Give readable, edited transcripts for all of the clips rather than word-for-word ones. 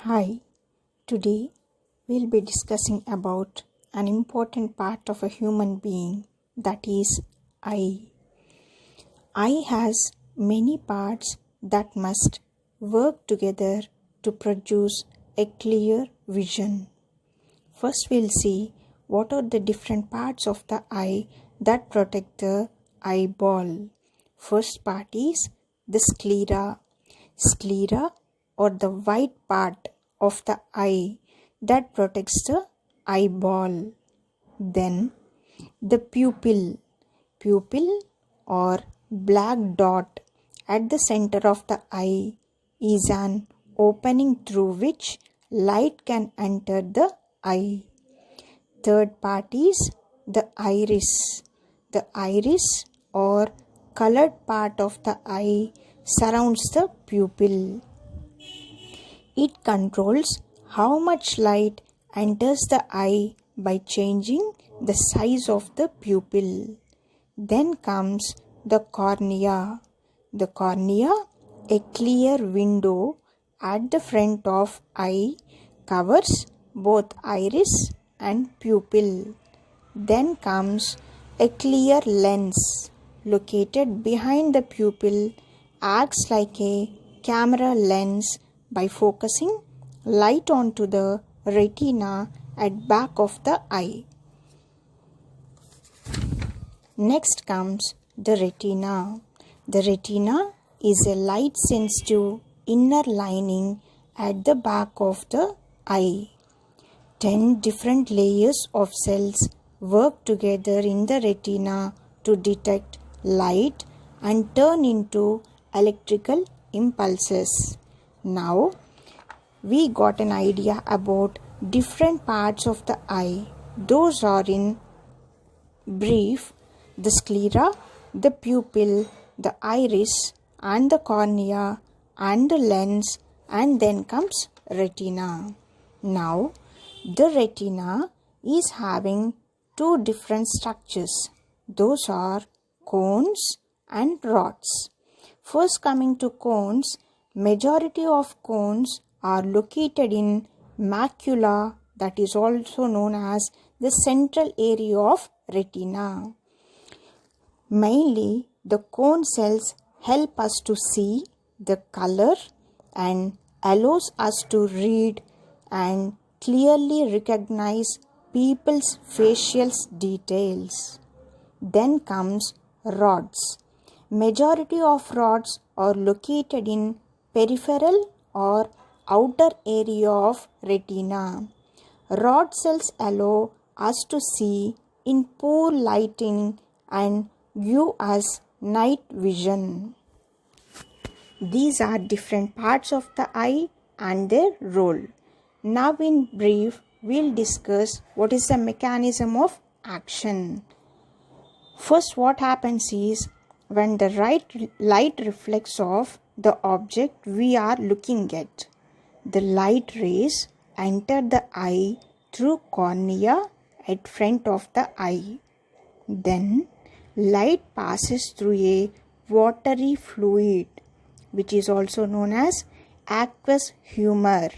Hi, today we'll be discussing about an important part of a human being, that is eye. Eye has many parts that must work together to produce a clear vision. First we'll see what are the different parts of the eye that protect the eyeball. First part is the sclera. Sclera, or the white part of the eye that protects the eyeball. Then the pupil. Pupil, or black dot at the center of the eye, is an opening through which light can enter the eye. Third part is the iris. The iris, or colored part of the eye, surrounds the pupil. It controls how much light enters the eye by changing the size of the pupil. Then comes the cornea. The cornea, a clear window at the front of eye, covers both iris and pupil. Then comes a clear lens located behind the pupil, acts like a camera lens by focusing light onto the retina at back of the eye. Next comes the retina. The retina is a light sensitive inner lining at the back of the eye. 10 different layers of cells work together in the retina to detect light and turn into electrical impulses. Now, we got an idea about different parts of the eye. Those are in brief: the sclera, the pupil, the iris, and the cornea, and the lens, and then comes retina. Now, the retina is having two different structures. Those are cones and rods. First, coming to cones, majority of cones are located in macula, that is also known as the central area of retina. Mainly, the cone cells help us to see the color and allows us to read and clearly recognize people's facial details. Then comes rods. Majority of rods are located in peripheral or outer area of retina. Rod cells allow us to see in poor lighting and give us night vision. These are different parts of the eye and their role. Now in brief, we'll discuss what is the mechanism of action. First, what happens is, when the light reflects off the object we are looking at, the light rays enter the eye through cornea at front of the eye. Then light passes through a watery fluid, which is also known as aqueous humor,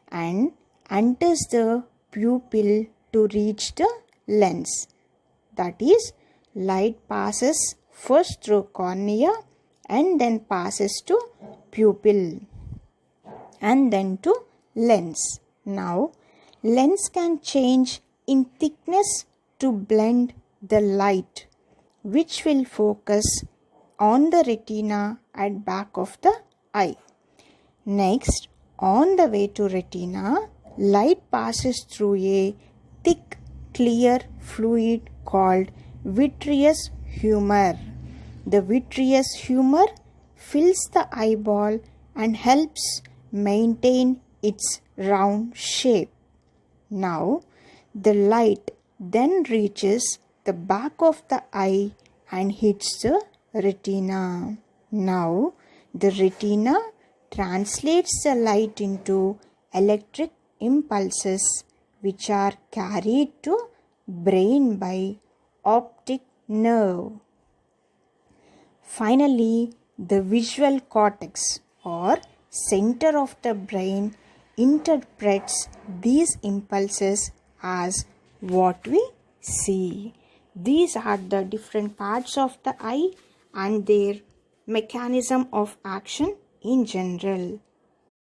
and enters the pupil to reach the lens. That is, light passes first through cornea and then passes to pupil and then to lens. Now, lens can change in thickness to blend the light, which will focus on the retina at back of the eye. Next, on the way to retina, light passes through a thick, clear fluid called vitreous humor. The vitreous humor fills the eyeball and helps maintain its round shape. Now, the light then reaches the back of the eye and hits the retina. Now, the retina translates the light into electric impulses, which are carried to brain by optic nerve. Finally, the visual cortex, or center of the brain, interprets these impulses as what we see. These are the different parts of the eye and their mechanism of action in general.